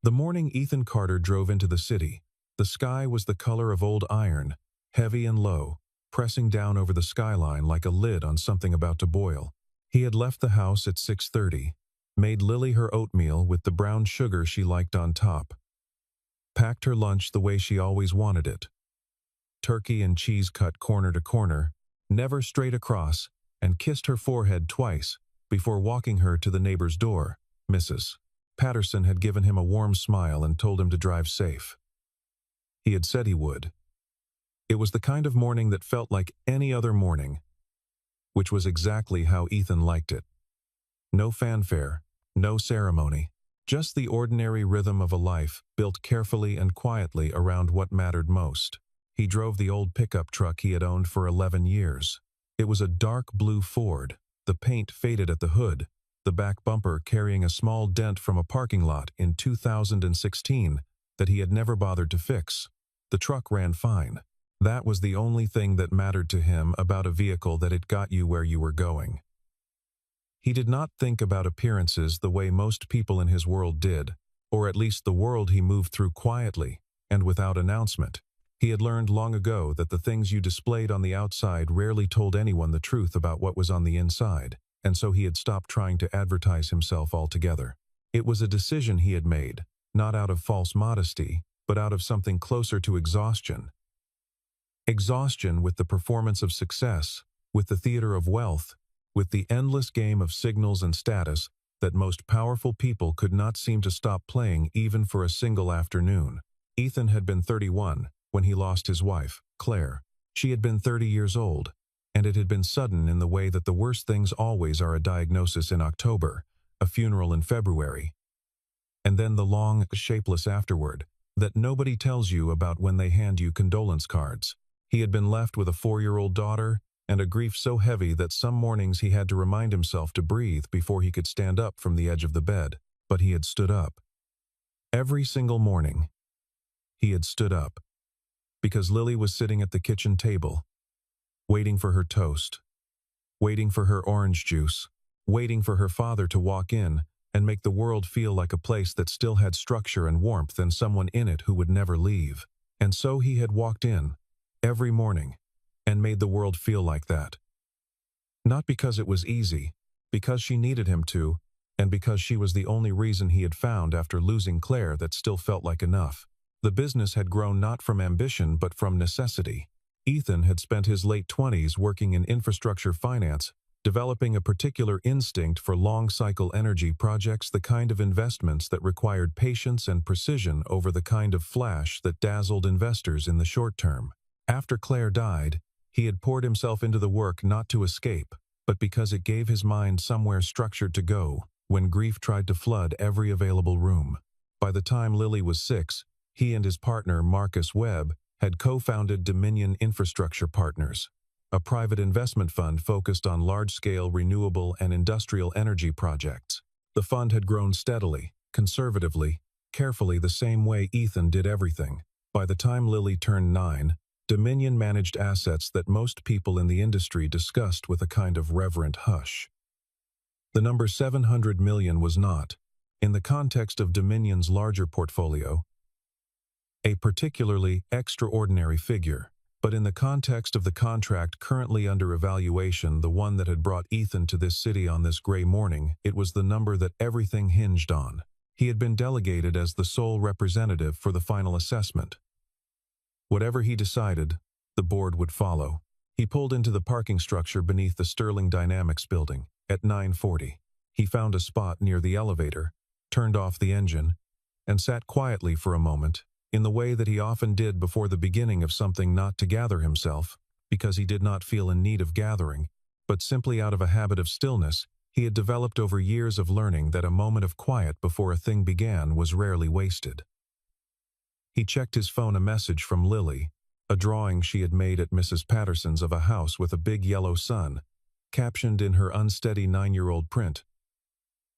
The morning Ethan Carter drove into the city, the sky was the color of old iron, heavy and low, pressing down over the skyline like a lid on something about to boil. He had left the house at 6:30, made Lily her oatmeal with the brown sugar she liked on top, packed her lunch the way she always wanted it. Turkey and cheese cut corner to corner, never straight across, and kissed her forehead twice before walking her to the neighbor's door. Mrs. Patterson had given him a warm smile and told him to drive safe. He had said he would. It was the kind of morning that felt like any other morning, which was exactly how Ethan liked it. No fanfare, no ceremony, just the ordinary rhythm of a life built carefully and quietly around what mattered most. He drove the old pickup truck he had owned for 11 years. It was a dark blue Ford, the paint faded at the hood, the back bumper carrying a small dent from a parking lot in 2016 that he had never bothered to fix. The truck ran fine. That was the only thing that mattered to him about a vehicle, that it got you where you were going. He did not think about appearances the way most people in his world did, or at least the world he moved through quietly and without announcement. He had learned long ago that the things you displayed on the outside rarely told anyone the truth about what was on the inside, and so he had stopped trying to advertise himself altogether. It was a decision he had made, not out of false modesty, but out of something closer to exhaustion. Exhaustion with the performance of success, with the theater of wealth, with the endless game of signals and status that most powerful people could not seem to stop playing even for a single afternoon. Ethan had been 31 when he lost his wife, Claire. She had been 30 years old, and it had been sudden in the way that the worst things always are: a diagnosis in October, a funeral in February, and then the long, shapeless afterward that nobody tells you about when they hand you condolence cards. He had been left with a 4-year-old daughter, and a grief so heavy that some mornings he had to remind himself to breathe before he could stand up from the edge of the bed. But he had stood up. Every single morning, he had stood up. Because Lily was sitting at the kitchen table, waiting for her toast, waiting for her orange juice, waiting for her father to walk in and make the world feel like a place that still had structure and warmth and someone in it who would never leave. And so he had walked in, every morning, and made the world feel like that. Not because it was easy, because she needed him to, and because she was the only reason he had found after losing Claire that still felt like enough. The business had grown not from ambition but from necessity. Ethan had spent his late 20s working in infrastructure finance, developing a particular instinct for long-cycle energy projects, the kind of investments that required patience and precision over the kind of flash that dazzled investors in the short term. After Claire died, he had poured himself into the work not to escape, but because it gave his mind somewhere structured to go when grief tried to flood every available room. By the time Lily was 6, he and his partner Marcus Webb had co-founded Dominion Infrastructure Partners, a private investment fund focused on large-scale renewable and industrial energy projects. The fund had grown steadily, conservatively, carefully, the same way Ethan did everything. By the time Lily turned 9, Dominion managed assets that most people in the industry discussed with a kind of reverent hush. The number 700 million was not, in the context of Dominion's larger portfolio, a particularly extraordinary figure, but in the context of the contract currently under evaluation, the one that had brought Ethan to this city on this gray morning, it was the number that everything hinged on. He had been delegated as the sole representative for the final assessment. Whatever he decided, the board would follow. He pulled into the parking structure beneath the Sterling Dynamics building at 9:40. He found a spot near the elevator, turned off the engine, and sat quietly for a moment, in the way that he often did before the beginning of something, not to gather himself, because he did not feel in need of gathering, but simply out of a habit of stillness he had developed over years of learning that a moment of quiet before a thing began was rarely wasted. He checked his phone. A message from Lily, a drawing she had made at Mrs. Patterson's of a house with a big yellow sun, captioned in her unsteady 9-year-old print.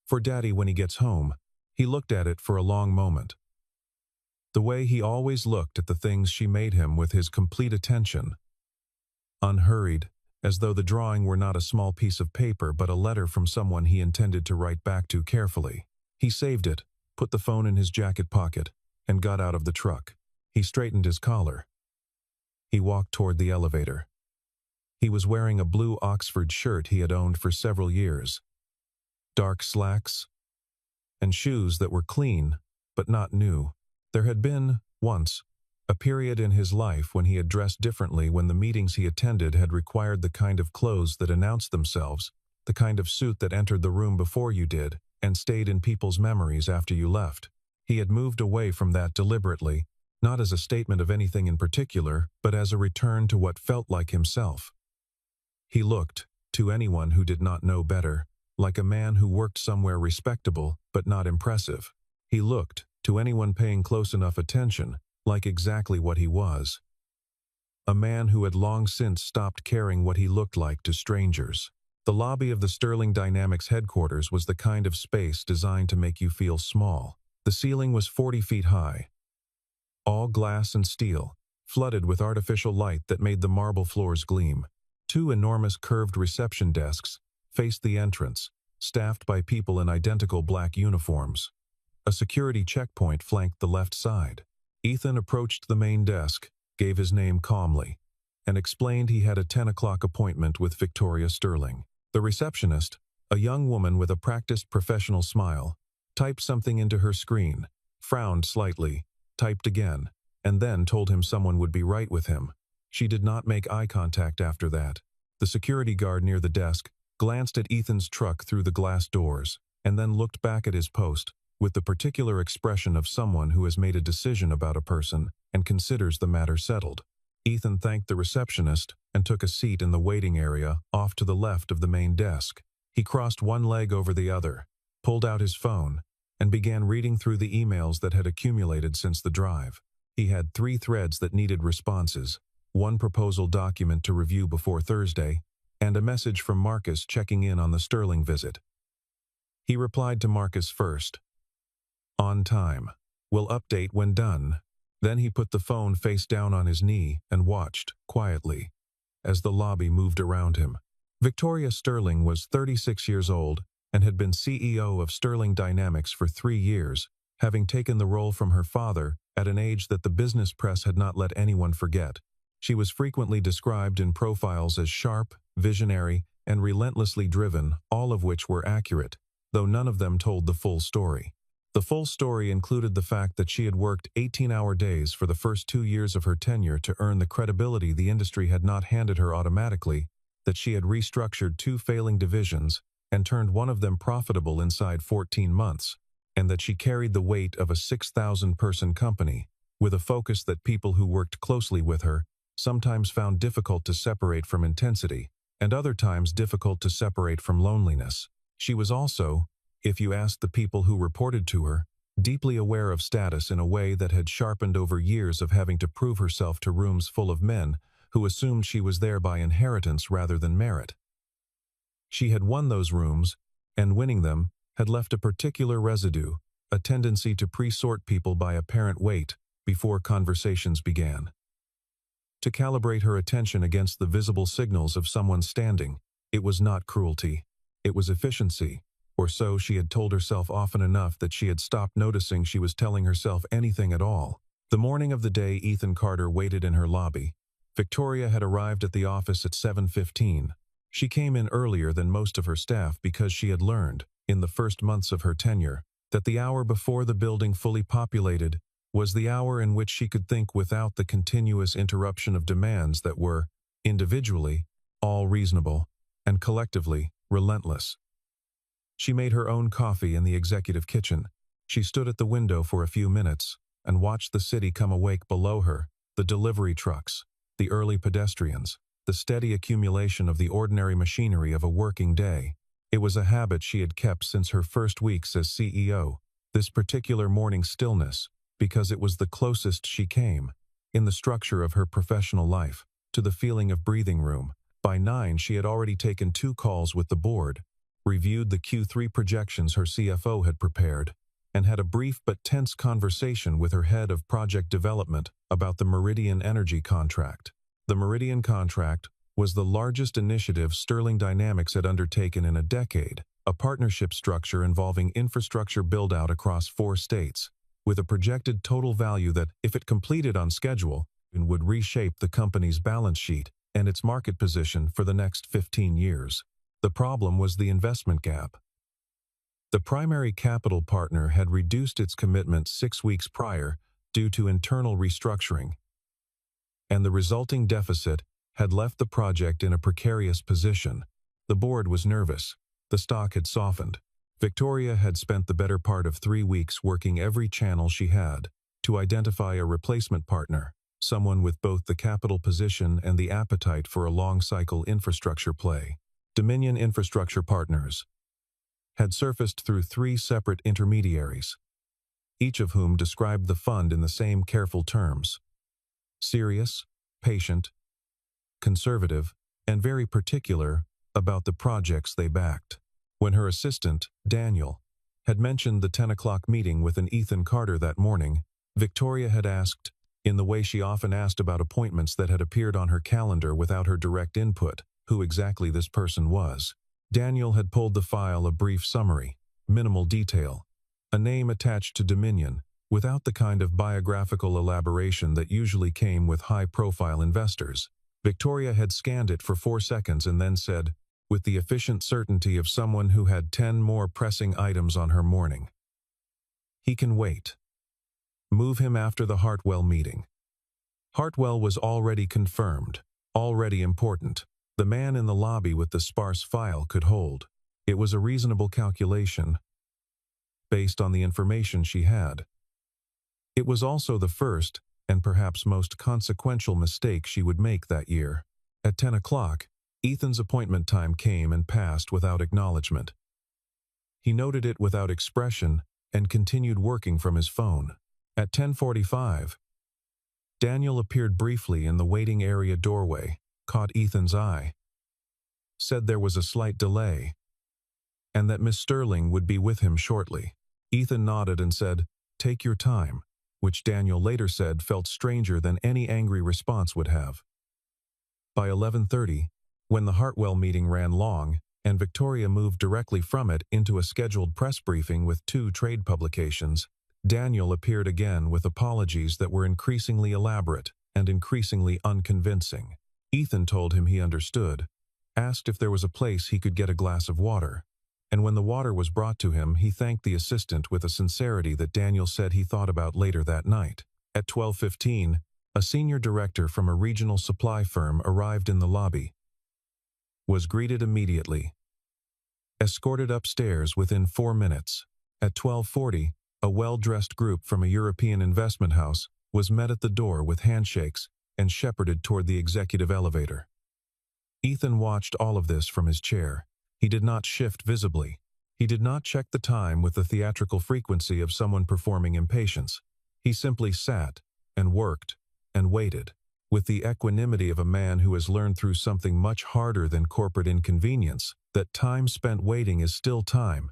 "For Daddy when he gets home." He looked at it for a long moment. The way he always looked at the things she made him, with his complete attention. Unhurried, as though the drawing were not a small piece of paper but a letter from someone he intended to write back to carefully. He saved it, put the phone in his jacket pocket, and got out of the truck. He straightened his collar. He walked toward the elevator. He was wearing a blue Oxford shirt he had owned for several years, dark slacks, and shoes that were clean, but not new. There had been, once, a period in his life when he had dressed differently, when the meetings he attended had required the kind of clothes that announced themselves, the kind of suit that entered the room before you did, and stayed in people's memories after you left. He had moved away from that deliberately, not as a statement of anything in particular, but as a return to what felt like himself. He looked, to anyone who did not know better, like a man who worked somewhere respectable but not impressive. He looked, to anyone paying close enough attention, like exactly what he was. A man who had long since stopped caring what he looked like to strangers. The lobby of the Sterling Dynamics headquarters was the kind of space designed to make you feel small. The ceiling was 40 feet high, all glass and steel, flooded with artificial light that made the marble floors gleam. 2 enormous curved reception desks faced the entrance, staffed by people in identical black uniforms. A security checkpoint flanked the left side. Ethan approached the main desk, gave his name calmly, and explained he had a 10 o'clock appointment with Victoria Sterling. The receptionist, a young woman with a practiced professional smile, typed something into her screen, frowned slightly, typed again, and then told him someone would be right with him. She did not make eye contact after that. The security guard near the desk glanced at Ethan's truck through the glass doors, and then looked back at his post, with the particular expression of someone who has made a decision about a person and considers the matter settled. Ethan thanked the receptionist and took a seat in the waiting area off to the left of the main desk. He crossed one leg over the other, pulled out his phone, and began reading through the emails that had accumulated since the drive. He had 3 threads that needed responses, 1 proposal document to review before Thursday, and a message from Marcus checking in on the Sterling visit. He replied to Marcus first. On time. Will update when done. Then he put the phone face down on his knee and watched, quietly, as the lobby moved around him. Victoria Sterling was 36 years old and had been CEO of Sterling Dynamics for 3 years, having taken the role from her father at an age that the business press had not let anyone forget. She was frequently described in profiles as sharp, visionary, and relentlessly driven, all of which were accurate, though none of them told the full story. The full story included the fact that she had worked 18-hour days for the first 2 years of her tenure to earn the credibility the industry had not handed her automatically, that she had restructured 2 failing divisions and turned one of them profitable inside 14 months, and that she carried the weight of a 6,000-person company, with a focus that people who worked closely with her sometimes found difficult to separate from intensity, and other times difficult to separate from loneliness. She was also, if you asked the people who reported to her, deeply aware of status in a way that had sharpened over years of having to prove herself to rooms full of men who assumed she was there by inheritance rather than merit. She had won those rooms, and winning them had left a particular residue, a tendency to pre-sort people by apparent weight before conversations began. To calibrate her attention against the visible signals of someone standing, it was not cruelty, it was efficiency. Or so she had told herself often enough that she had stopped noticing she was telling herself anything at all. The morning of the day Ethan Carter waited in her lobby, Victoria had arrived at the office at 7:15. She came in earlier than most of her staff because she had learned, in the first months of her tenure, that the hour before the building fully populated was the hour in which she could think without the continuous interruption of demands that were, individually, all reasonable, and collectively, relentless. She made her own coffee in the executive kitchen. She stood at the window for a few minutes and watched the city come awake below her, the delivery trucks, the early pedestrians, the steady accumulation of the ordinary machinery of a working day. It was a habit she had kept since her first weeks as CEO, this particular morning stillness, because it was the closest she came, in the structure of her professional life, to the feeling of breathing room. By 9 she had already taken 2 calls with the board, reviewed the Q3 projections her CFO had prepared, and had a brief but tense conversation with her head of project development about the Meridian Energy contract. The Meridian contract was the largest initiative Sterling Dynamics had undertaken in a decade, a partnership structure involving infrastructure build-out across 4 states, with a projected total value that, if it completed on schedule, would reshape the company's balance sheet and its market position for the next 15 years. The problem was the investment gap. The primary capital partner had reduced its commitment 6 weeks prior due to internal restructuring, and the resulting deficit had left the project in a precarious position. The board was nervous. The stock had softened. Victoria had spent the better part of 3 weeks working every channel she had to identify a replacement partner, someone with both the capital position and the appetite for a long-cycle infrastructure play. Dominion Infrastructure Partners had surfaced through 3 separate intermediaries, each of whom described the fund in the same careful terms: serious, patient, conservative, and very particular about the projects they backed. When her assistant, Daniel, had mentioned the 10 o'clock meeting with an Ethan Carter that morning, Victoria had asked, in the way she often asked about appointments that had appeared on her calendar without her direct input, who exactly this person was. Daniel had pulled the file a brief summary, minimal detail, a name attached to Dominion, without the kind of biographical elaboration that usually came with high-profile investors. Victoria had scanned it for 4 seconds and then said, with the efficient certainty of someone who had 10 more pressing items on her morning, "He can wait. Move him after the Hartwell meeting." Hartwell was already confirmed, already important. The man in the lobby with the sparse file could hold. It was a reasonable calculation, based on the information she had. It was also the first, and perhaps most consequential mistake she would make that year. At 10 o'clock, Ethan's appointment time came and passed without acknowledgement. He noted it without expression and continued working from his phone. At 10:45, Daniel appeared briefly in the waiting area doorway, caught Ethan's eye, said there was a slight delay, and that Miss Sterling would be with him shortly. Ethan nodded and said, "Take your time," which Daniel later said felt stranger than any angry response would have. By 11:30, when the Hartwell meeting ran long, and Victoria moved directly from it into a scheduled press briefing with 2 trade publications, Daniel appeared again with apologies that were increasingly elaborate and increasingly unconvincing. Ethan told him he understood, asked if there was a place he could get a glass of water, and when the water was brought to him, he thanked the assistant with a sincerity that Daniel said he thought about later that night. At 12:15, a senior director from a regional supply firm arrived in the lobby, was greeted immediately, escorted upstairs within 4 minutes. At 12:40, a well-dressed group from a European investment house was met at the door with handshakes and shepherded toward the executive elevator. Ethan watched all of this from his chair. He did not shift visibly. He did not check the time with the theatrical frequency of someone performing impatience. He simply sat and worked and waited, with the equanimity of a man who has learned through something much harder than corporate inconvenience, that time spent waiting is still time,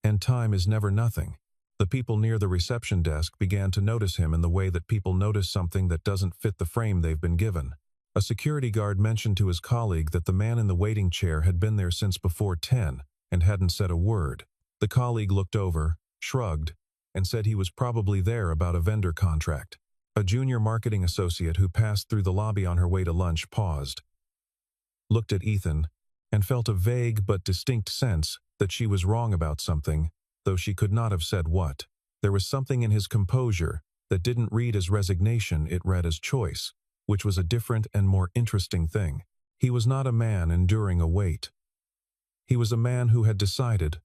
and time is never nothing. The people near the reception desk began to notice him in the way that people notice something that doesn't fit the frame they've been given. A security guard mentioned to his colleague that the man in the waiting chair had been there since before 10 and hadn't said a word. The colleague looked over, shrugged, and said he was probably there about a vendor contract. A junior marketing associate who passed through the lobby on her way to lunch paused, looked at Ethan, and felt a vague but distinct sense that she was wrong about something, though she could not have said what. There was something in his composure that didn't read as resignation, it read as choice, which was a different and more interesting thing. He was not a man enduring a wait. He was a man who had decided,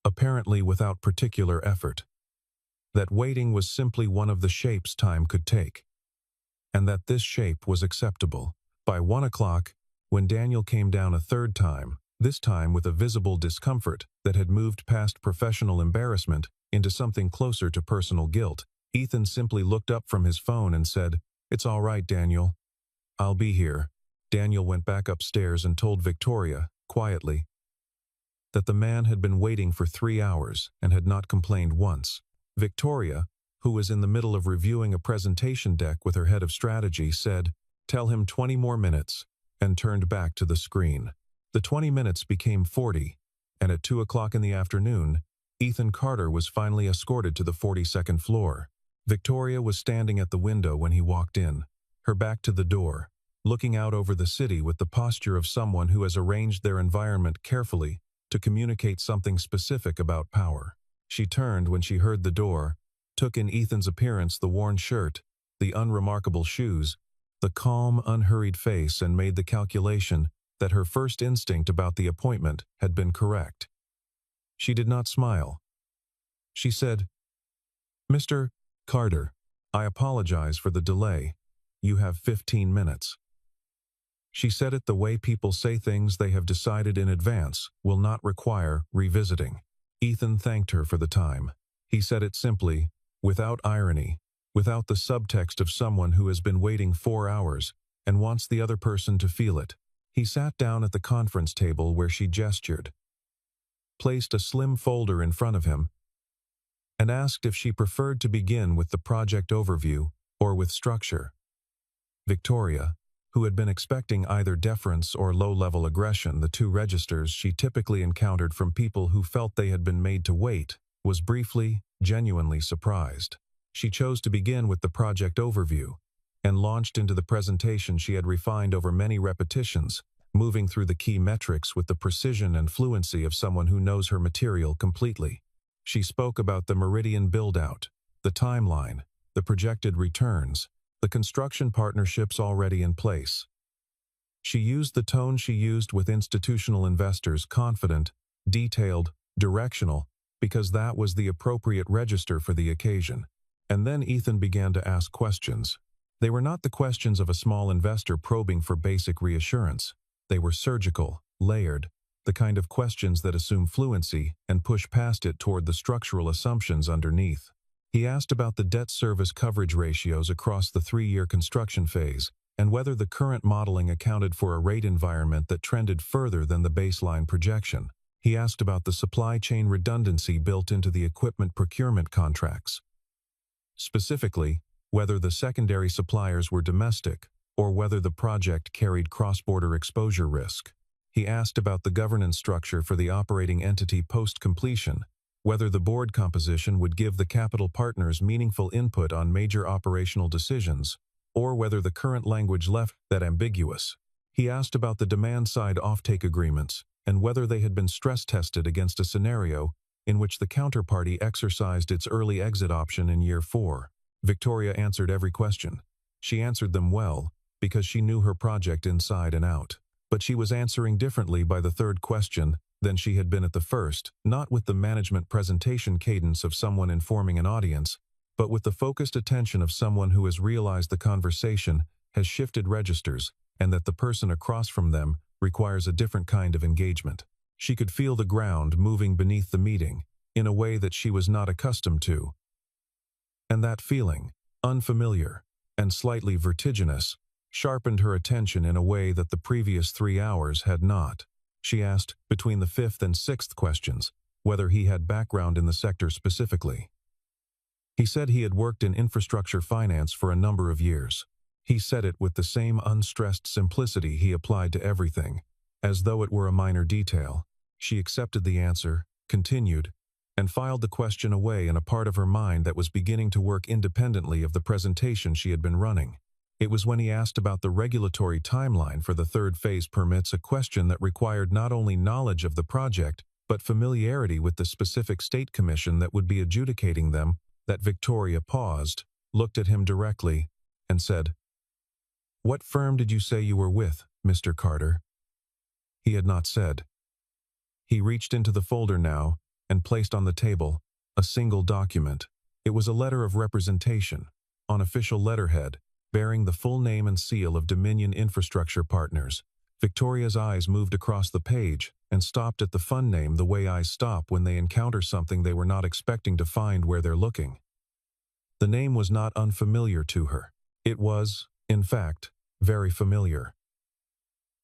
apparently without particular effort, that waiting was simply one of the shapes time could take, and that this shape was acceptable. By 1 o'clock, when Daniel came down a third time, this time with a visible discomfort that had moved past professional embarrassment into something closer to personal guilt, Ethan simply looked up from his phone and said, "It's all right, Daniel. I'll be here." Daniel went back upstairs and told Victoria, quietly, that the man had been waiting for 3 hours and had not complained once. Victoria, who was in the middle of reviewing a presentation deck with her head of strategy, said, "Tell him 20 more minutes," and turned back to the screen. The 20 minutes became 40, and at 2 o'clock in the afternoon, Ethan Carter was finally escorted to the 42nd floor. Victoria was standing at the window when he walked in, her back to the door, looking out over the city with the posture of someone who has arranged their environment carefully to communicate something specific about power. She turned when she heard the door, took in Ethan's appearance, the worn shirt, the unremarkable shoes, the calm, unhurried face, and made the calculation that her first instinct about the appointment had been correct. She did not smile. She said, "Mr. Carter, I apologize for the delay. You have 15 minutes." She said it the way people say things they have decided in advance will not require revisiting. Ethan thanked her for the time. He said it simply, without irony, without the subtext of someone who has been waiting 4 hours and wants the other person to feel it. He sat down at the conference table where she gestured, placed a slim folder in front of him, and asked if she preferred to begin with the project overview or with structure. Victoria, who had been expecting either deference or low-level aggression, the two registers she typically encountered from people who felt they had been made to wait, was briefly, genuinely surprised. She chose to begin with the project overview and launched into the presentation she had refined over many repetitions, moving through the key metrics with the precision and fluency of someone who knows her material completely. She spoke about the Meridian build-out, the timeline, the projected returns, the construction partnerships already in place. She used the tone she used with institutional investors, confident, detailed, directional, because that was the appropriate register for the occasion. And then Ethan began to ask questions. They were not the questions of a small investor probing for basic reassurance. They were surgical, layered, the kind of questions that assume fluency and push past it toward the structural assumptions underneath. He asked about the debt service coverage ratios across the 3-year construction phase and whether the current modeling accounted for a rate environment that trended further than the baseline projection. He asked about the supply chain redundancy built into the equipment procurement contracts. Specifically, whether the secondary suppliers were domestic or whether the project carried cross-border exposure risk. He asked about the governance structure for the operating entity post-completion, whether the board composition would give the capital partners meaningful input on major operational decisions, or whether the current language left that ambiguous. He asked about the demand-side offtake agreements and whether they had been stress-tested against a scenario in which the counterparty exercised its early exit option in year 4. Victoria answered every question. She answered them well, because she knew her project inside and out. But she was answering differently by the third question than she had been at the first, not with the management presentation cadence of someone informing an audience, but with the focused attention of someone who has realized the conversation has shifted registers and that the person across from them requires a different kind of engagement. She could feel the ground moving beneath the meeting in a way that she was not accustomed to. And that feeling, unfamiliar and slightly vertiginous, sharpened her attention in a way that the previous 3 hours had not. She asked, between the 5th and 6th questions, whether he had background in the sector specifically. He said he had worked in infrastructure finance for a number of years. He said it with the same unstressed simplicity he applied to everything, as though it were a minor detail. She accepted the answer, continued, and filed the question away in a part of her mind that was beginning to work independently of the presentation she had been running. It was when he asked about the regulatory timeline for the third phase permits, a question that required not only knowledge of the project, but familiarity with the specific state commission that would be adjudicating them, that Victoria paused, looked at him directly, and said, "What firm did you say you were with, Mr. Carter?" He had not said. He reached into the folder now and placed on the table a single document. It was a letter of representation, on official letterhead, bearing the full name and seal of Dominion Infrastructure Partners. Victoria's eyes moved across the page and stopped at the fund name the way eyes stop when they encounter something they were not expecting to find where they're looking. The name was not unfamiliar to her. It was, in fact, very familiar.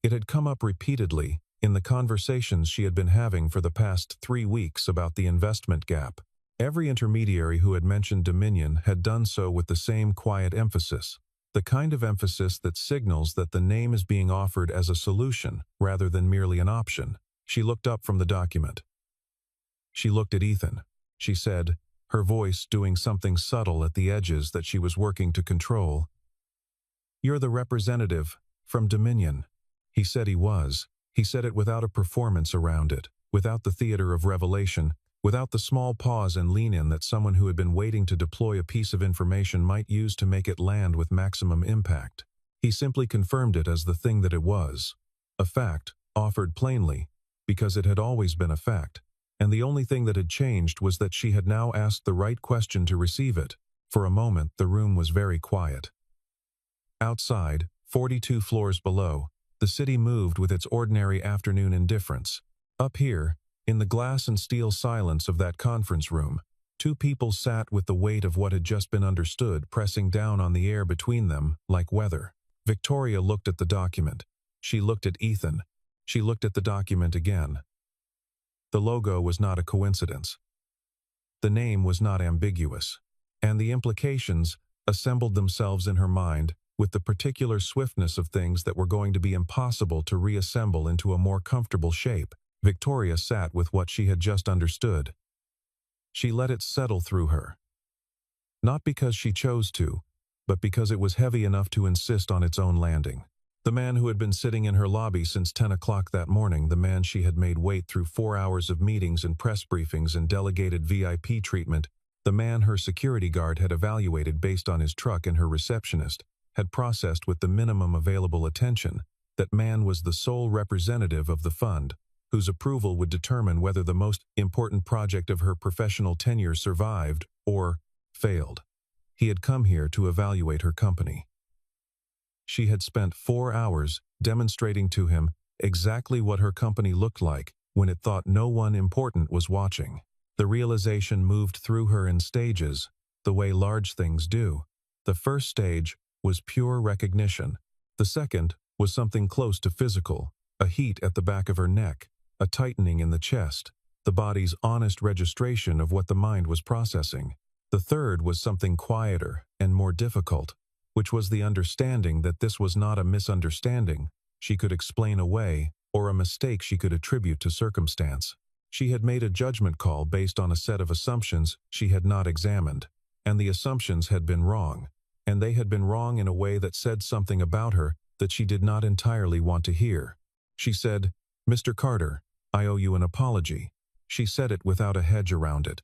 It had come up repeatedly in the conversations she had been having for the past 3 weeks about the investment gap. Every intermediary who had mentioned Dominion had done so with the same quiet emphasis, the kind of emphasis that signals that the name is being offered as a solution rather than merely an option. She looked up from the document. She looked at Ethan. She said, her voice doing something subtle at the edges that she was working to control. "You're the representative from Dominion." He said he was. He said it without a performance around it, without the theater of revelation, without the small pause and lean-in that someone who had been waiting to deploy a piece of information might use to make it land with maximum impact. He simply confirmed it as the thing that it was. A fact, offered plainly, because it had always been a fact, and the only thing that had changed was that she had now asked the right question to receive it. For a moment, the room was very quiet. Outside, 42 floors below, the city moved with its ordinary afternoon indifference. Up here, in the glass and steel silence of that conference room, two people sat with the weight of what had just been understood pressing down on the air between them like weather. Victoria looked at the document. She looked at Ethan. She looked at the document again. The logo was not a coincidence. The name was not ambiguous. And the implications assembled themselves in her mind with the particular swiftness of things that were going to be impossible to reassemble into a more comfortable shape. Victoria sat with what she had just understood. She let it settle through her. Not because she chose to, but because it was heavy enough to insist on its own landing. The man who had been sitting in her lobby since 10 o'clock that morning, the man she had made wait through 4 hours of meetings and press briefings and delegated VIP treatment, the man her security guard had evaluated based on his truck and her receptionist, had processed with the minimum available attention, that man was the sole representative of the fund, whose approval would determine whether the most important project of her professional tenure survived or failed. He had come here to evaluate her company. She had spent 4 hours demonstrating to him exactly what her company looked like when it thought no one important was watching. The realization moved through her in stages, the way large things do. The first stage was pure recognition. The second was something close to physical, a heat at the back of her neck, a tightening in the chest, the body's honest registration of what the mind was processing. The third was something quieter and more difficult, which was the understanding that this was not a misunderstanding she could explain away or a mistake she could attribute to circumstance. She had made a judgment call based on a set of assumptions she had not examined, and the assumptions had been wrong, and they had been wrong in a way that said something about her that she did not entirely want to hear. She said, "Mr. Carter, I owe you an apology." She said it without a hedge around it,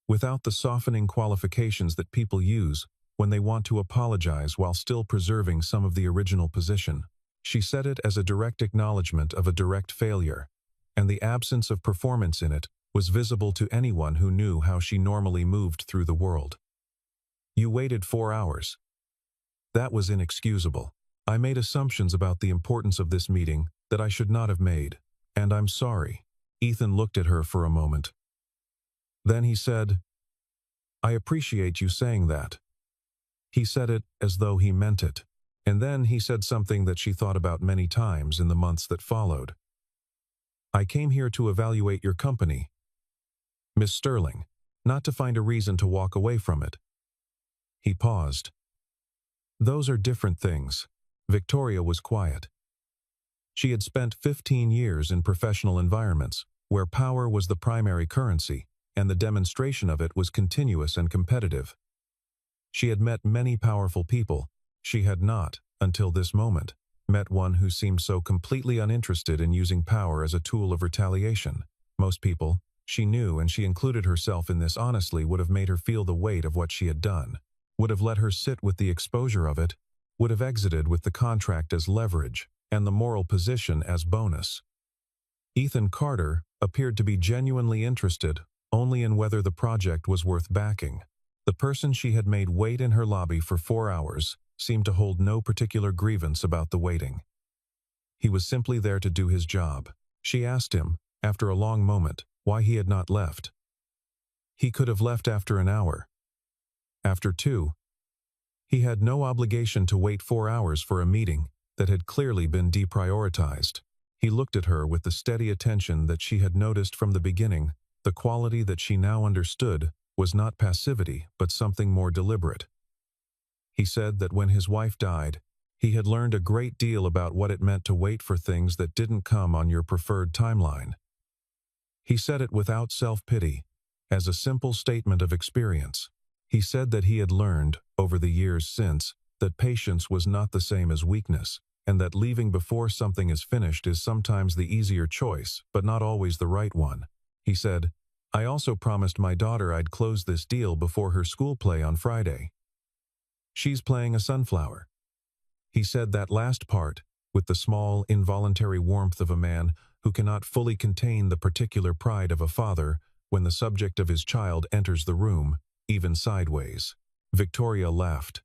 without the softening qualifications that people use when they want to apologize while still preserving some of the original position. She said it as a direct acknowledgement of a direct failure, and the absence of performance in it was visible to anyone who knew how she normally moved through the world. "You waited 4 hours. That was inexcusable. I made assumptions about the importance of this meeting that I should not have made, and I'm sorry." Ethan looked at her for a moment. Then he said, "I appreciate you saying that." He said it as though he meant it, and then he said something that she thought about many times in the months that followed. "I came here to evaluate your company, Miss Sterling, not to find a reason to walk away from it." He paused. "Those are different things." Victoria was quiet. She had spent 15 years in professional environments, where power was the primary currency, and the demonstration of it was continuous and competitive. She had met many powerful people. She had not, until this moment, met one who seemed so completely uninterested in using power as a tool of retaliation. Most people, she knew, and she included herself in this honestly, would have made her feel the weight of what she had done, would have let her sit with the exposure of it, would have exited with the contract as leverage and the moral position as bonus. Ethan Carter appeared to be genuinely interested only in whether the project was worth backing. The person she had made wait in her lobby for 4 hours seemed to hold no particular grievance about the waiting. He was simply there to do his job. She asked him, after a long moment, why he had not left. He could have left after an hour. After 2. He had no obligation to wait 4 hours for a meeting that had clearly been deprioritized. He looked at her with the steady attention that she had noticed from the beginning. The quality that she now understood was not passivity, but something more deliberate. He said that when his wife died, He had learned a great deal about what it meant to wait for things that didn't come on your preferred timeline. He said it without self-pity, as a simple statement of experience. He said that he had learned, over the years since, that patience was not the same as weakness, and that leaving before something is finished is sometimes the easier choice, but not always the right one. He said, "I also promised my daughter I'd close this deal before her school play on Friday. She's playing a sunflower." He said that last part, with the small, involuntary warmth of a man who cannot fully contain the particular pride of a father when the subject of his child enters the room, even sideways. Victoria laughed.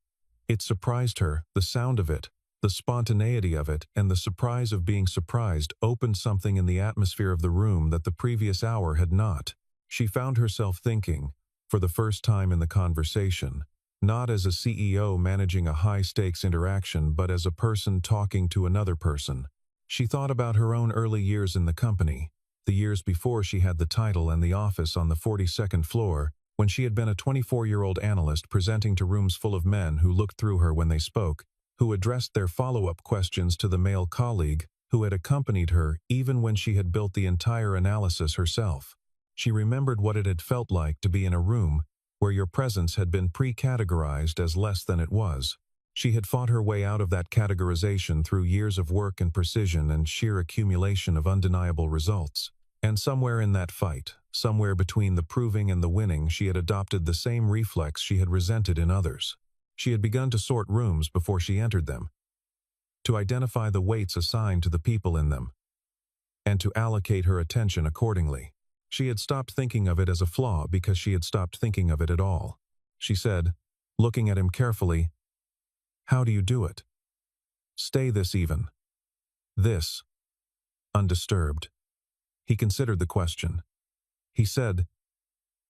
It surprised her, the sound of it, the spontaneity of it, and the surprise of being surprised opened something in the atmosphere of the room that the previous hour had not. She found herself thinking, for the first time in the conversation, not as a CEO managing a high-stakes interaction, but as a person talking to another person. She thought about her own early years in the company, the years before she had the title and the office on the 42nd floor, when she had been a 24-year-old analyst presenting to rooms full of men who looked through her when they spoke, who addressed their follow-up questions to the male colleague who had accompanied her even when she had built the entire analysis herself. She remembered what it had felt like to be in a room where your presence had been pre-categorized as less than it was. She had fought her way out of that categorization through years of work and precision and sheer accumulation of undeniable results. And somewhere in that fight, somewhere between the proving and the winning, she had adopted the same reflex she had resented in others. She had begun to sort rooms before she entered them, to identify the weights assigned to the people in them, and to allocate her attention accordingly. She had stopped thinking of it as a flaw because she had stopped thinking of it at all. She said, looking at him carefully, "How do you do it? Stay this even. This, undisturbed." He considered the question. He said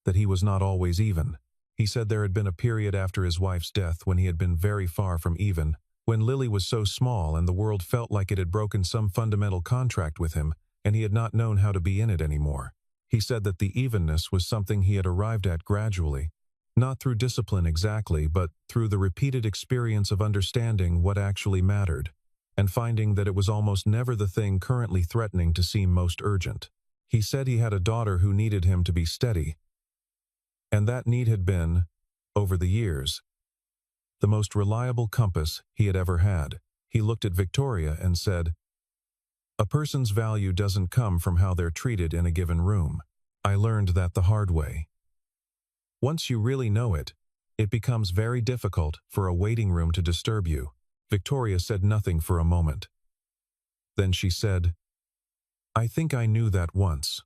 that he was not always even. He said there had been a period after his wife's death when he had been very far from even, when Lily was so small and the world felt like it had broken some fundamental contract with him, and he had not known how to be in it anymore. He said that the evenness was something he had arrived at gradually, not through discipline exactly, but through the repeated experience of understanding what actually mattered, and finding that it was almost never the thing currently threatening to seem most urgent. He said he had a daughter who needed him to be steady, and that need had been, over the years, the most reliable compass he had ever had. He looked at Victoria and said, "A person's value doesn't come from how they're treated in a given room. I learned that the hard way. Once you really know it, it becomes very difficult for a waiting room to disturb you." Victoria said nothing for a moment. Then she said, "I think I knew that once.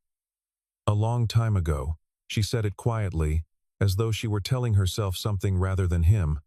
A long time ago." She said it quietly, as though she were telling herself something rather than him,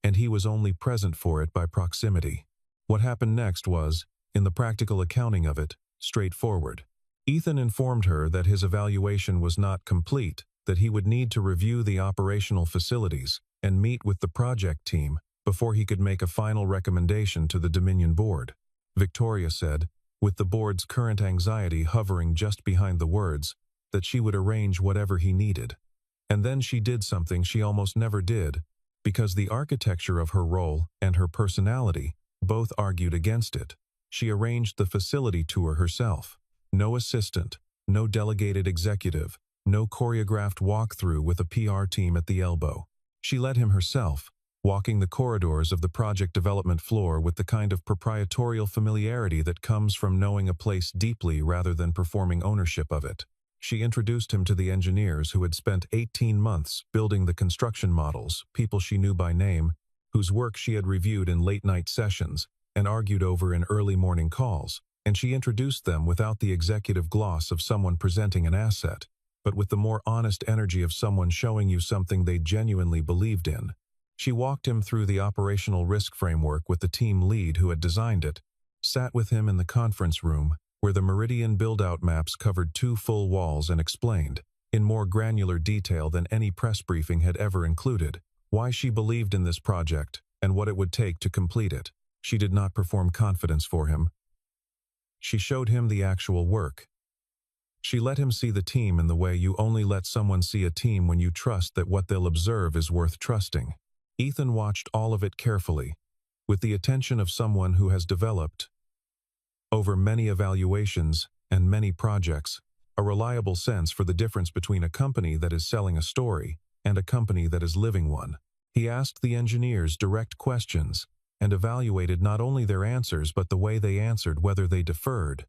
and he was only present for it by proximity. What happened next was, in the practical accounting of it, straightforward. Ethan informed her that his evaluation was not complete, that he would need to review the operational facilities and meet with the project team before he could make a final recommendation to the Dominion board. Victoria said, with the board's current anxiety hovering just behind the words, that she would arrange whatever he needed. And then she did something she almost never did, because the architecture of her role and her personality both argued against it. She arranged the facility tour herself. No assistant, no delegated executive, no choreographed walkthrough with a PR team at the elbow. She led him herself, walking the corridors of the project development floor with the kind of proprietorial familiarity that comes from knowing a place deeply rather than performing ownership of it. She introduced him to the engineers who had spent 18 months building the construction models, people she knew by name, whose work she had reviewed in late-night sessions and argued over in early morning calls, and she introduced them without the executive gloss of someone presenting an asset, but with the more honest energy of someone showing you something they genuinely believed in. She walked him through the operational risk framework with the team lead who had designed it, sat with him in the conference room, where the Meridian build-out maps covered 2 full walls, and explained, in more granular detail than any press briefing had ever included, why she believed in this project and what it would take to complete it. She did not perform confidence for him. She showed him the actual work. She let him see the team in the way you only let someone see a team when you trust that what they'll observe is worth trusting. Ethan watched all of it carefully, with the attention of someone who has developed, over many evaluations and many projects, a reliable sense for the difference between a company that is selling a story and a company that is living one. He asked the engineers direct questions and evaluated not only their answers but the way they answered, whether they deferred,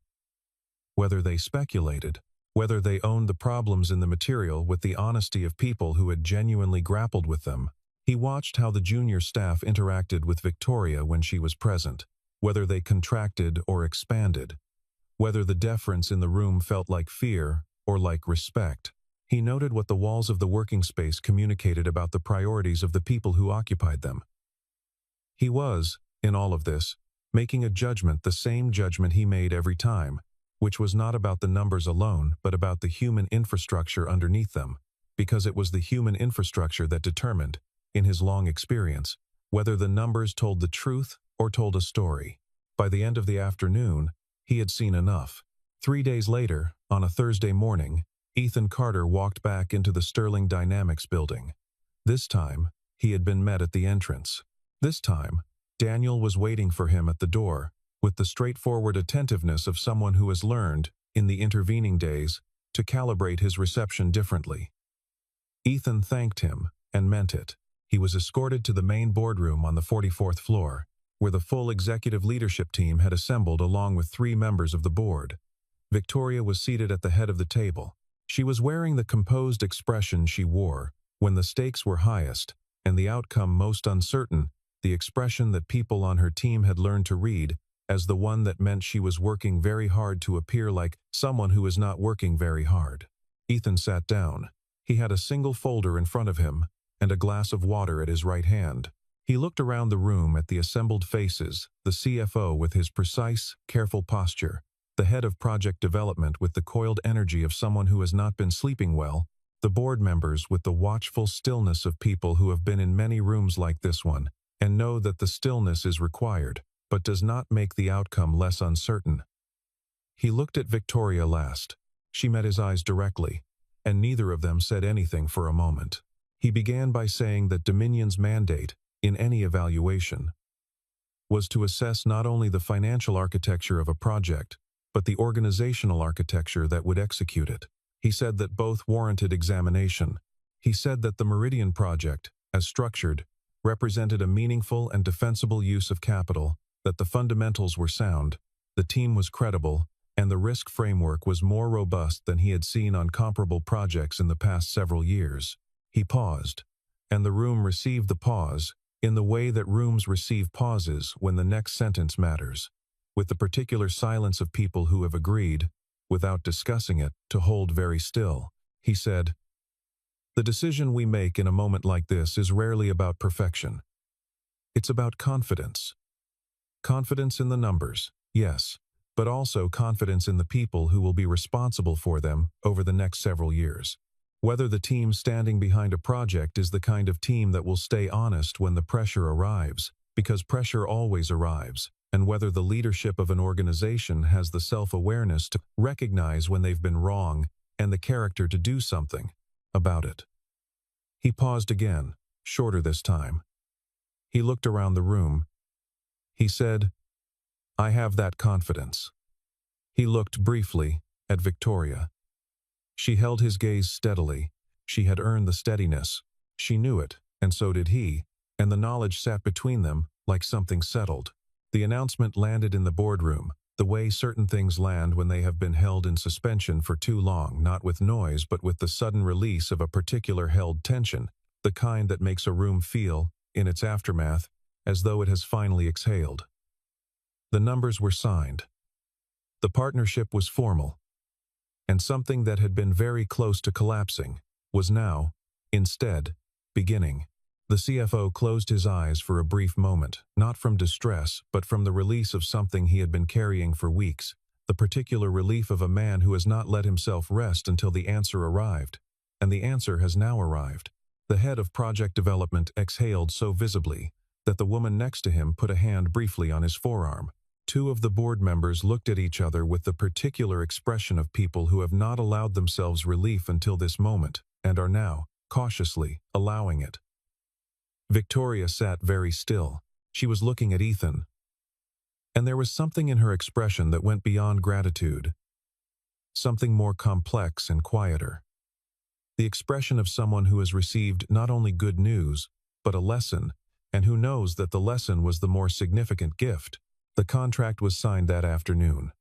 whether they speculated, whether they owned the problems in the material with the honesty of people who had genuinely grappled with them. He watched how the junior staff interacted with Victoria when she was present, whether they contracted or expanded, whether the deference in the room felt like fear or like respect. He noted what the walls of the working space communicated about the priorities of the people who occupied them. He was, in all of this, making a judgment, the same judgment he made every time, which was not about the numbers alone, but about the human infrastructure underneath them, because it was the human infrastructure that determined, in his long experience, whether the numbers told the truth or told a story. By the end of the afternoon, he had seen enough. 3 days later, on a Thursday morning, Ethan Carter walked back into the Sterling Dynamics building. This time, he had been met at the entrance. This time, Daniel was waiting for him at the door, with the straightforward attentiveness of someone who has learned, in the intervening days, to calibrate his reception differently. Ethan thanked him, and meant it. He was escorted to the main boardroom on the 44th floor, where the full executive leadership team had assembled along with 3 members of the board. Victoria was seated at the head of the table. She was wearing the composed expression she wore when the stakes were highest and the outcome most uncertain, the expression that people on her team had learned to read as the one that meant she was working very hard to appear like someone who is not working very hard. Ethan sat down. He had a single folder in front of him and a glass of water at his right hand. He looked around the room at the assembled faces, the CFO with his precise, careful posture, the head of project development with the coiled energy of someone who has not been sleeping well, the board members with the watchful stillness of people who have been in many rooms like this one and know that the stillness is required, but does not make the outcome less uncertain. He looked at Victoria last. She met his eyes directly, and neither of them said anything for a moment. He began by saying that Dominion's mandate, in any evaluation, was to assess not only the financial architecture of a project, but the organizational architecture that would execute it. He said that both warranted examination. He said that the Meridian project, as structured, represented a meaningful and defensible use of capital, that the fundamentals were sound, the team was credible, and the risk framework was more robust than he had seen on comparable projects in the past several years. He paused, and the room received the pause, in the way that rooms receive pauses when the next sentence matters, with the particular silence of people who have agreed, without discussing it, to hold very still. He said, "The decision we make in a moment like this is rarely about perfection. It's about confidence. Confidence in the numbers, yes, but also confidence in the people who will be responsible for them over the next several years. Whether the team standing behind a project is the kind of team that will stay honest when the pressure arrives, because pressure always arrives, and whether the leadership of an organization has the self-awareness to recognize when they've been wrong and the character to do something about it." He paused again, shorter this time. He looked around the room. He said, "I have that confidence." He looked briefly at Victoria. She held his gaze steadily. She had earned the steadiness. She knew it, and so did he, and the knowledge sat between them like something settled. The announcement landed in the boardroom, the way certain things land when they have been held in suspension for too long, not with noise but with the sudden release of a particular held tension, the kind that makes a room feel, in its aftermath, as though it has finally exhaled. The numbers were signed. The partnership was formal. And something that had been very close to collapsing was now, instead, beginning. The CFO closed his eyes for a brief moment, not from distress, but from the release of something he had been carrying for weeks, the particular relief of a man who has not let himself rest until the answer arrived. And the answer has now arrived. The head of project development exhaled so visibly that the woman next to him put a hand briefly on his forearm. 2 of the board members looked at each other with the particular expression of people who have not allowed themselves relief until this moment, and are now, cautiously, allowing it. Victoria sat very still. She was looking at Ethan, and there was something in her expression that went beyond gratitude, something more complex and quieter. The expression of someone who has received not only good news, but a lesson, and who knows that the lesson was the more significant gift. The contract was signed that afternoon.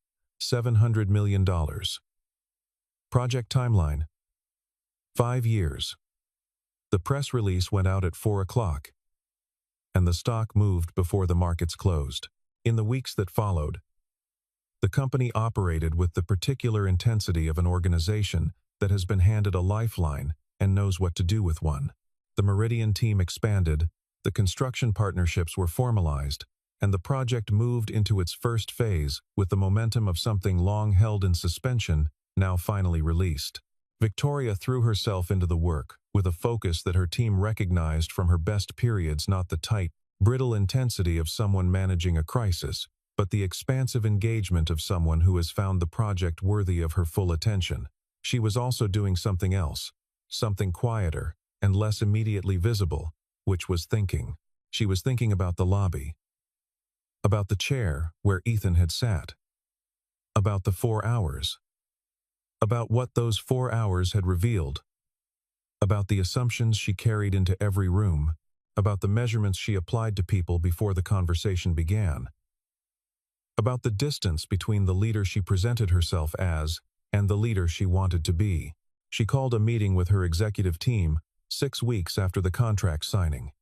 $700 million. Project timeline: 5 years. The press release went out at 4 o'clock, and the stock moved before the markets closed. In the weeks that followed, the company operated with the particular intensity of an organization that has been handed a lifeline and knows what to do with one. The Meridian team expanded, the construction partnerships were formalized, and the project moved into its first phase with the momentum of something long held in suspension, now finally released. Victoria threw herself into the work, with a focus that her team recognized from her best periods, not the tight, brittle intensity of someone managing a crisis, but the expansive engagement of someone who has found the project worthy of her full attention. She was also doing something else, something quieter and less immediately visible, which was thinking. She was thinking about the lobby, about the chair where Ethan had sat, about the 4 hours, about what those 4 hours had revealed, about the assumptions she carried into every room, about the measurements she applied to people before the conversation began, about the distance between the leader she presented herself as and the leader she wanted to be. She called a meeting with her executive team 6 weeks after the contract signing.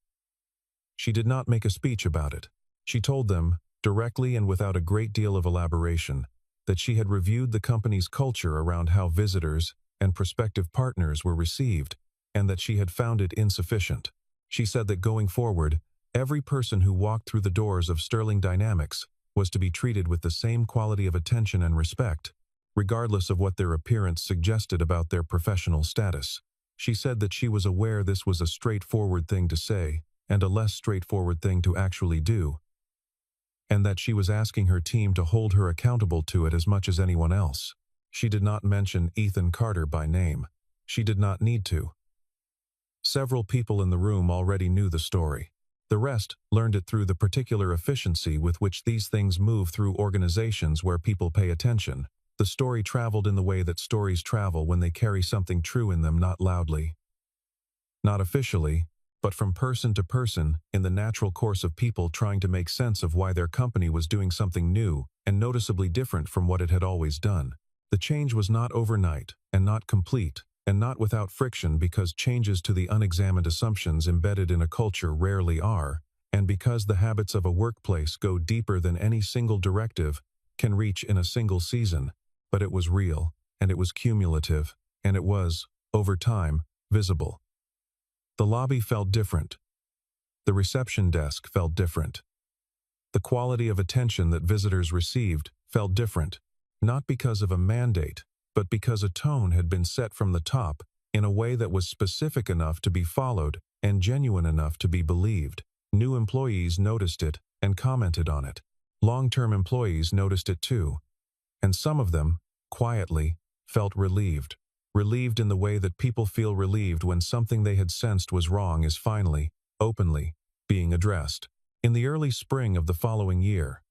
She did not make a speech about it. She told them, directly and without a great deal of elaboration, that she had reviewed the company's culture around how visitors and prospective partners were received, and that she had found it insufficient. She said that going forward, every person who walked through the doors of Sterling Dynamics was to be treated with the same quality of attention and respect, regardless of what their appearance suggested about their professional status. She said that she was aware this was a straightforward thing to say and a less straightforward thing to actually do, and that she was asking her team to hold her accountable to it as much as anyone else. She did not mention Ethan Carter by name. She did not need to. Several people in the room already knew the story. The rest learned it through the particular efficiency with which these things move through organizations where people pay attention. The story traveled in the way that stories travel when they carry something true in them, not loudly, not officially, but from person to person, in the natural course of people trying to make sense of why their company was doing something new and noticeably different from what it had always done. The change was not overnight, and not complete, and not without friction, because changes to the unexamined assumptions embedded in a culture rarely are, and because the habits of a workplace go deeper than any single directive can reach in a single season. But it was real, and it was cumulative, and it was, over time, visible. The lobby felt different. The reception desk felt different. The quality of attention that visitors received felt different, not because of a mandate, but because a tone had been set from the top in a way that was specific enough to be followed and genuine enough to be believed. New employees noticed it and commented on it. Long-term employees noticed it too, and some of them, quietly, felt relieved. Relieved in the way that people feel relieved when something they had sensed was wrong is finally, openly, being addressed. In the early spring of the following year,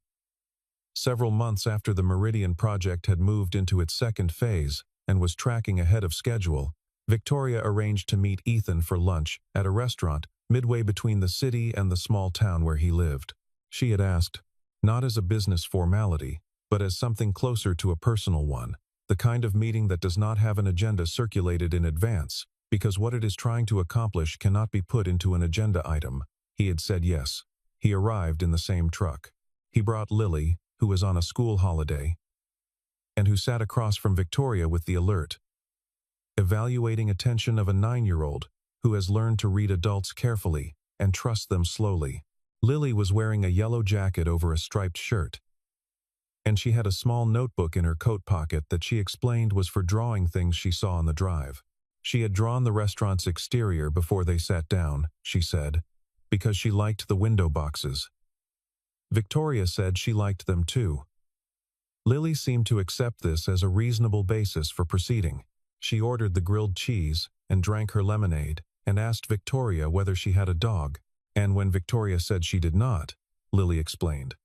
several months after the Meridian project had moved into its second phase and was tracking ahead of schedule, Victoria arranged to meet Ethan for lunch at a restaurant midway between the city and the small town where he lived. She had asked, not as a business formality, but as something closer to a personal one. The kind of meeting that does not have an agenda circulated in advance, because what it is trying to accomplish cannot be put into an agenda item. He had said yes. He arrived in the same truck. He brought Lily, who was on a school holiday, and who sat across from Victoria with the alert, evaluating attention of a 9-year-old who has learned to read adults carefully and trust them slowly. Lily was wearing a yellow jacket over a striped shirt, and she had a small notebook in her coat pocket that she explained was for drawing things she saw on the drive. She had drawn the restaurant's exterior before they sat down, she said, because she liked the window boxes. Victoria said she liked them too. Lily seemed to accept this as a reasonable basis for proceeding. She ordered the grilled cheese and drank her lemonade and asked Victoria whether she had a dog, and when Victoria said she did not, Lily explained,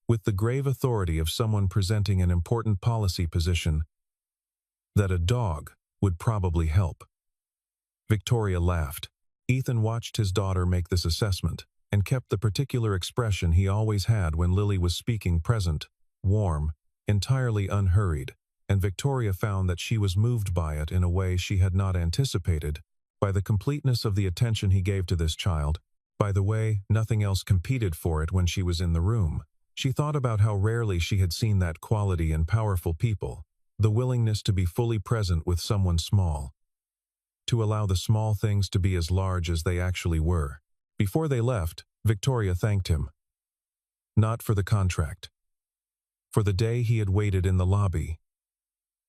with the grave authority of someone presenting an important policy position, that a dog would probably help. Victoria laughed. Ethan watched his daughter make this assessment, and kept the particular expression he always had when Lily was speaking, present, warm, entirely unhurried, and Victoria found that she was moved by it in a way she had not anticipated, by the completeness of the attention he gave to this child. By the way, nothing else competed for it when she was in the room. She thought about how rarely she had seen that quality in powerful people, the willingness to be fully present with someone small, to allow the small things to be as large as they actually were. Before they left, Victoria thanked him. Not for the contract. For the day he had waited in the lobby.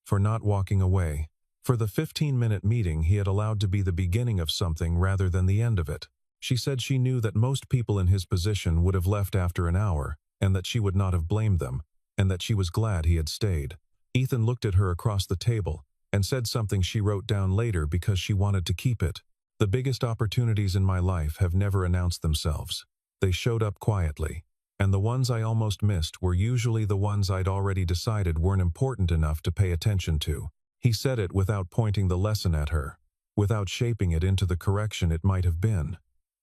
For not walking away. For the 15-minute meeting he had allowed to be the beginning of something rather than the end of it. She said she knew that most people in his position would have left after an hour, and that she would not have blamed them, and that she was glad he had stayed. Ethan looked at her across the table, and said something she wrote down later because she wanted to keep it. The biggest opportunities in my life have never announced themselves. They showed up quietly, and the ones I almost missed were usually the ones I'd already decided weren't important enough to pay attention to. He said it without pointing the lesson at her, without shaping it into the correction it might have been.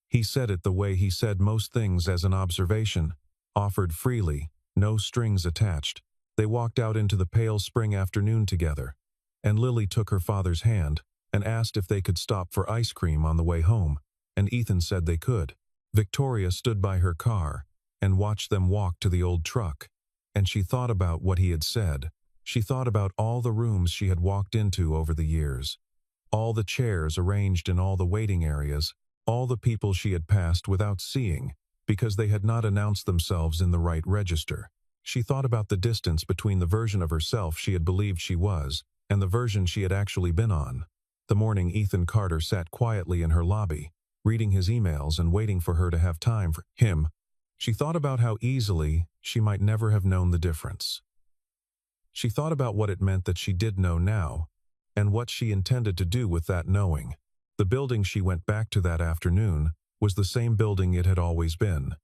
He said it the way he said most things, as an observation, offered freely, no strings attached. They walked out into the pale spring afternoon together, and Lily took her father's hand and asked if they could stop for ice cream on the way home, and Ethan said they could. Victoria stood by her car and watched them walk to the old truck, and she thought about what he had said. She thought about all the rooms she had walked into over the years, all the chairs arranged in all the waiting areas, all the people she had passed without seeing because they had not announced themselves in the right register. She thought about the distance between the version of herself she had believed she was and the version she had actually been on. The morning Ethan Carter sat quietly in her lobby, reading his emails and waiting for her to have time for him. She thought about how easily she might never have known the difference. She thought about what it meant that she did know now, and what she intended to do with that knowing. The building she went back to that afternoon was the same building it had always been.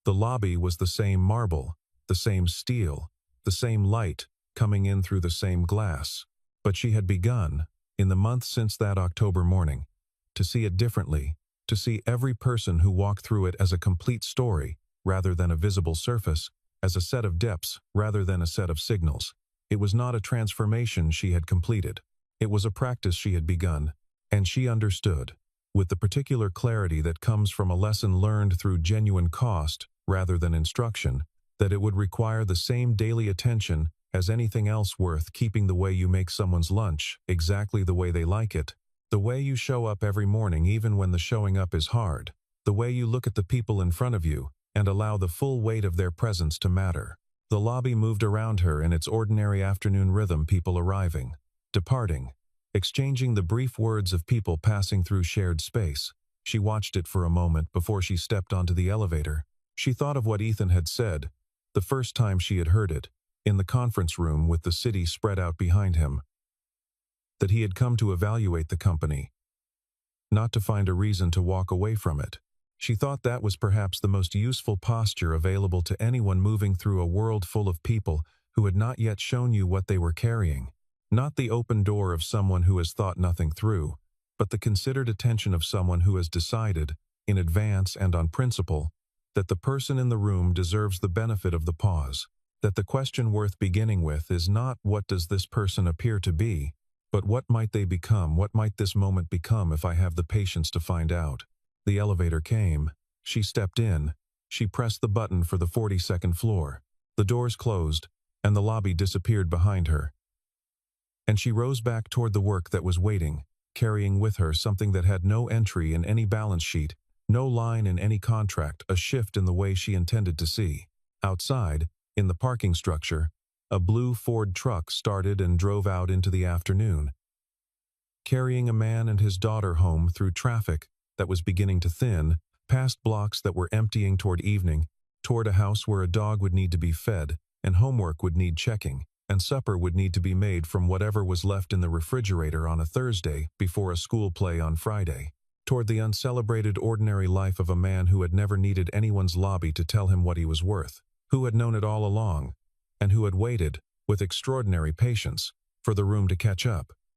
The lobby was the same marble, the same steel, the same light coming in through the same glass. But she had begun, in the month since that October morning, to see it differently, to see every person who walked through it as a complete story, rather than a visible surface, as a set of depths rather than a set of signals. It was not a transformation she had completed. It was a practice she had begun, and she understood, with the particular clarity that comes from a lesson learned through genuine cost rather than instruction, that it would require the same daily attention as anything else worth keeping: the way you make someone's lunch exactly the way they like it, the way you show up every morning even when the showing up is hard, the way you look at the people in front of you and allow the full weight of their presence to matter. The lobby moved around her in its ordinary afternoon rhythm, people arriving, departing, exchanging the brief words of people passing through shared space. She watched it for a moment before she stepped onto the elevator. She thought of what Ethan had said, the first time she had heard it, in the conference room with the city spread out behind him, that he had come to evaluate the company, not to find a reason to walk away from it. She thought that was perhaps the most useful posture available to anyone moving through a world full of people who had not yet shown you what they were carrying. Not the open door of someone who has thought nothing through, but the considered attention of someone who has decided, in advance and on principle, that the person in the room deserves the benefit of the pause. That the question worth beginning with is not what does this person appear to be, but what might they become, what might this moment become if I have the patience to find out. The elevator came. She stepped in. She pressed the button for the 42nd floor. The doors closed, and the lobby disappeared behind her. And she rose back toward the work that was waiting, carrying with her something that had no entry in any balance sheet, no line in any contract, a shift in the way she intended to see. Outside, in the parking structure, a blue Ford truck started and drove out into the afternoon, carrying a man and his daughter home through traffic that was beginning to thin, past blocks that were emptying toward evening, toward a house where a dog would need to be fed, and homework would need checking, and supper would need to be made from whatever was left in the refrigerator on a Thursday before a school play on Friday. toward the uncelebrated ordinary life of a man who had never needed anyone's lobby to tell him what he was worth, who had known it all along, and who had waited, with extraordinary patience, for the room to catch up.